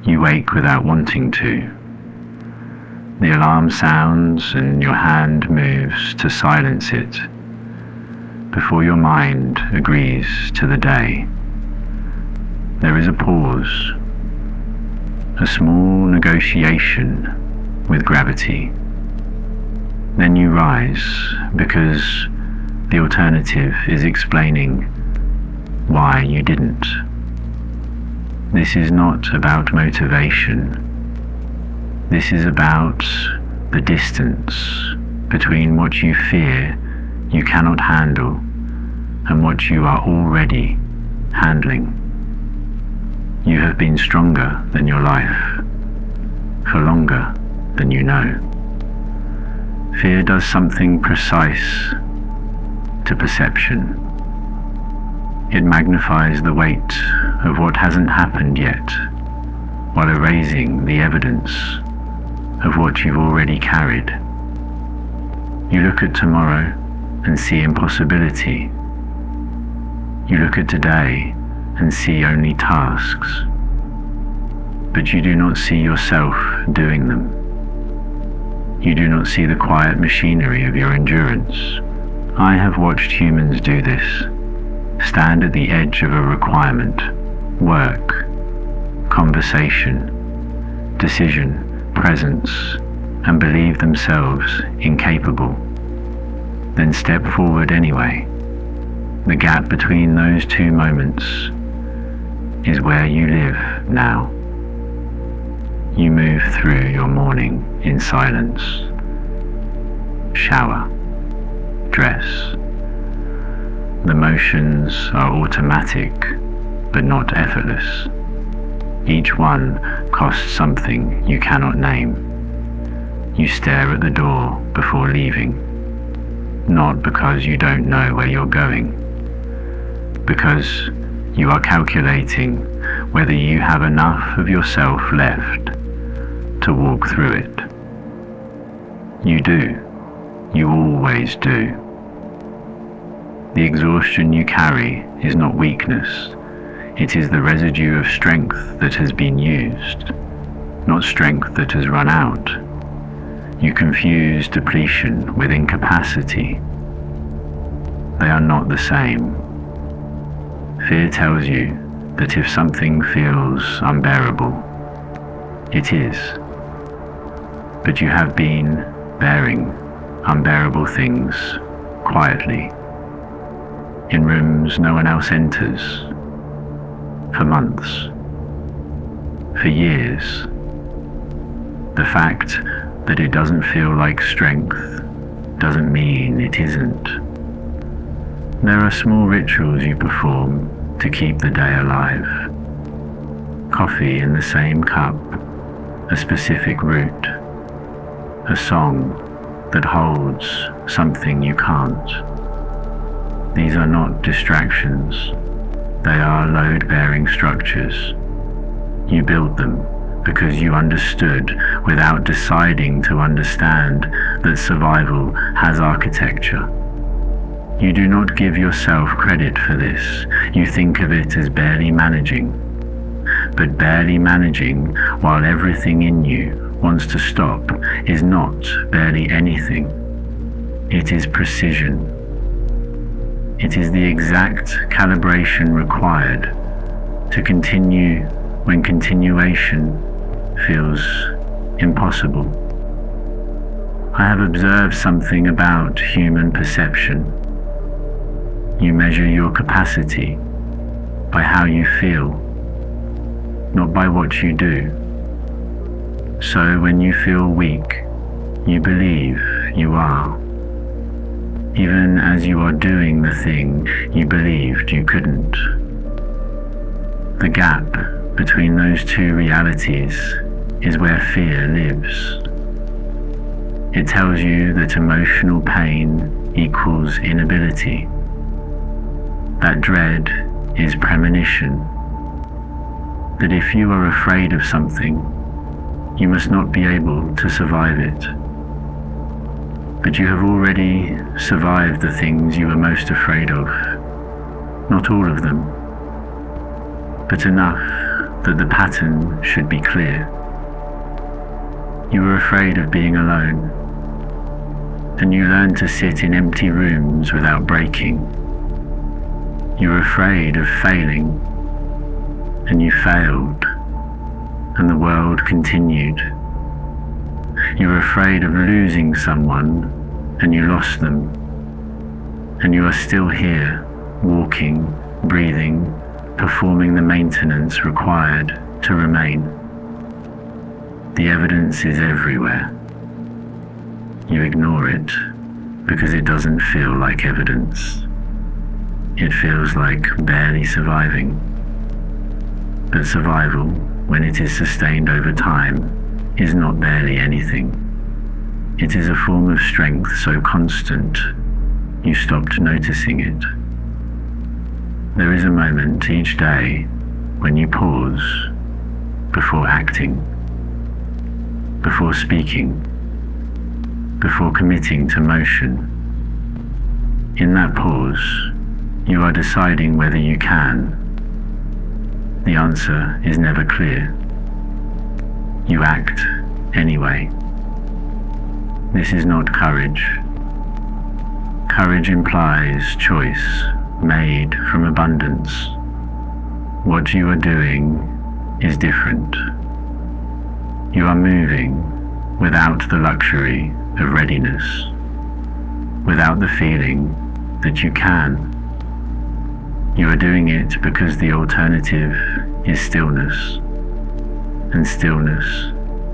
You wake without wanting to. The alarm sounds and your hand moves to silence it before your mind agrees to the day. There is a pause, a small negotiation with gravity. Then you rise because the alternative is explaining why you didn't. This is not about motivation. This is about the distance between what you fear you cannot handle and what you are already handling. You have been stronger than your life for longer than you know. Fear does something precise to perception. It magnifies the weight of what hasn't happened yet, while erasing the evidence of what you've already carried. You look at tomorrow and see impossibility. You look at today and see only tasks, but you do not see yourself doing them. You do not see the quiet machinery of your endurance. I have watched humans do this. Stand at the edge of a requirement, work, conversation, decision, presence, and believe themselves incapable. Then step forward anyway. The gap between those two moments is where you live now. You move through your morning in silence. Shower, dress. The motions are automatic, but not effortless. Each one costs something you cannot name. You stare at the door before leaving, not because you don't know where you're going, because you are calculating whether you have enough of yourself left to walk through it. You do. You always do. The exhaustion you carry is not weakness. It is the residue of strength that has been used, not strength that has run out. You confuse depletion with incapacity. They are not the same. Fear tells you that if something feels unbearable, it is. But you have been bearing unbearable things quietly, in rooms no one else enters, for months, for years. The fact that it doesn't feel like strength doesn't mean it isn't. There are small rituals you perform to keep the day alive. Coffee in the same cup, a specific route, a song that holds something you can't. These are not distractions. They are load-bearing structures. You build them because you understood without deciding to understand that survival has architecture. You do not give yourself credit for this. You think of it as barely managing. But barely managing while everything in you wants to stop is not barely anything. It is precision. It is the exact calibration required to continue when continuation feels impossible. I have observed something about human perception. You measure your capacity by how you feel, not by what you do. So when you feel weak, you believe you are, even as you are doing the thing you believed you couldn't. The gap between those two realities is where fear lives. It tells you that emotional pain equals inability. That dread is premonition. That if you are afraid of something, you must not be able to survive it. But you have already survived the things you were most afraid of. Not all of them, but enough that the pattern should be clear. You were afraid of being alone, and you learned to sit in empty rooms without breaking. You were afraid of failing, and you failed, and the world continued. You were afraid of losing someone, and you lost them, and you are still here, walking, breathing, performing the maintenance required to remain. The evidence is everywhere. You ignore it because it doesn't feel like evidence. It feels like barely surviving. But survival, when it is sustained over time, is not barely anything. It is a form of strength so constant, you stopped noticing it. There is a moment each day when you pause before acting, before speaking, before committing to motion. In that pause, you are deciding whether you can. The answer is never clear. You act anyway. This is not courage. Courage implies choice made from abundance. What you are doing is different. You are moving without the luxury of readiness, without the feeling that you can. You are doing it because the alternative is stillness, and stillness,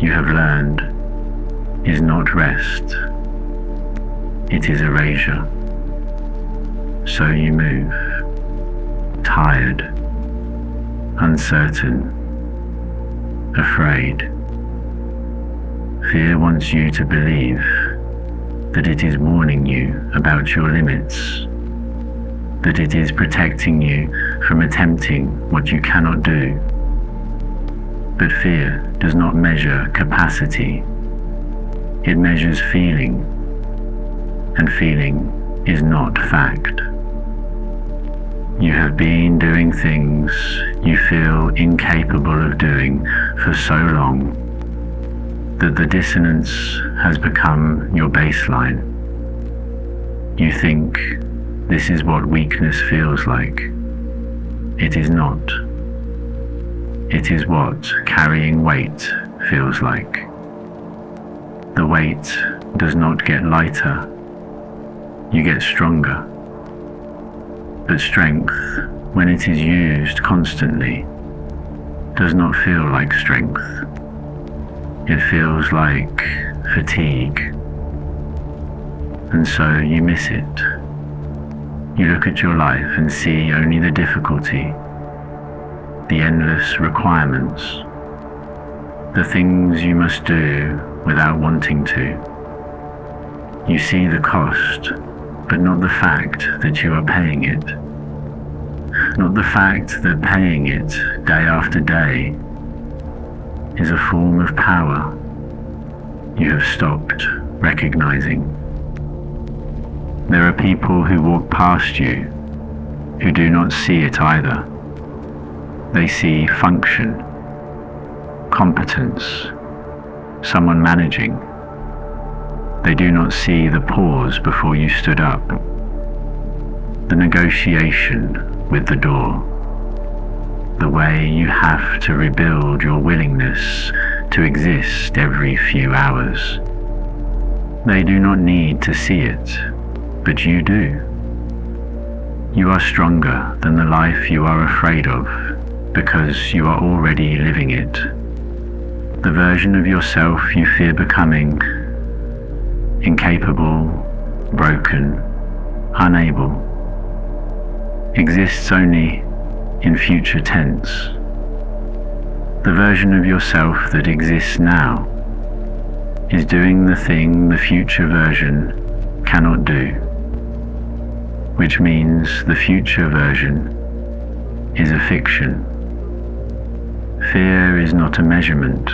you have learned, is not rest, it is erasure. So you move, tired, uncertain, afraid. Fear wants you to believe that it is warning you about your limits, that it is protecting you from attempting what you cannot do. But fear does not measure capacity, it measures feeling, and feeling is not fact. You have been doing things you feel incapable of doing for so long that the dissonance has become your baseline. You think this is what weakness feels like. It is not. It is what carrying weight feels like. The weight does not get lighter, you get stronger. But strength, when it is used constantly, does not feel like strength. It feels like fatigue. And so you miss it. You look at your life and see only the difficulty, the endless requirements, the things you must do without wanting to. You see the cost, but not the fact that you are paying it. Not the fact that paying it day after day is a form of power you have stopped recognizing. There are people who walk past you who do not see it either. They see function, competence, someone managing. They do not see the pause before you stood up, the negotiation with the door, the way you have to rebuild your willingness to exist every few hours. They do not need to see it, but you do. You are stronger than the life you are afraid of because you are already living it. The version of yourself you fear becoming, incapable, broken, unable, exists only in future tense. The version of yourself that exists now is doing the thing the future version cannot do, which means the future version is a fiction. Fear is not a measurement,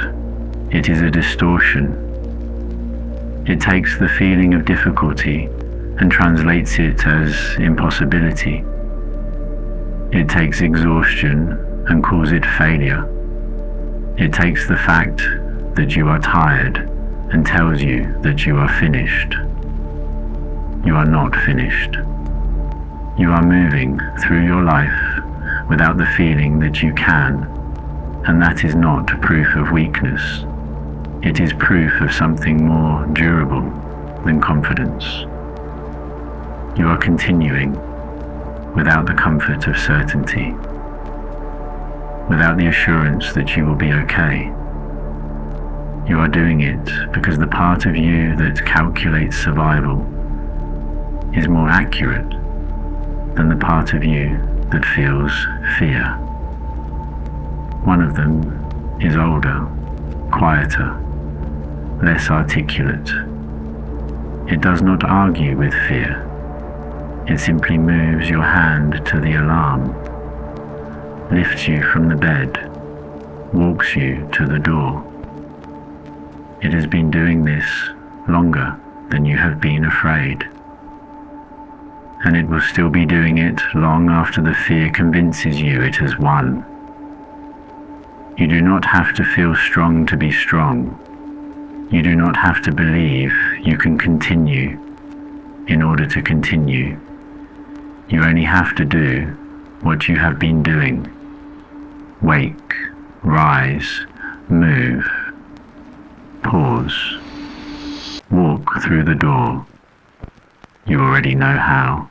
it is a distortion. It takes the feeling of difficulty and translates it as impossibility. It takes exhaustion and calls it failure. It takes the fact that you are tired and tells you that you are finished. You are not finished. You are moving through your life without the feeling that you can, and that is not proof of weakness. It is proof of something more durable than confidence. You are continuing without the comfort of certainty, without the assurance that you will be okay. You are doing it because the part of you that calculates survival is more accurate than the part of you that feels fear. One of them is older, quieter, less articulate. It does not argue with fear. It simply moves your hand to the alarm, lifts you from the bed, walks you to the door. It has been doing this longer than you have been afraid. And it will still be doing it long after the fear convinces you it has won. You do not have to feel strong to be strong. You do not have to believe you can continue in order to continue. You only have to do what you have been doing. Wake, rise, move, pause, walk through the door. You already know how.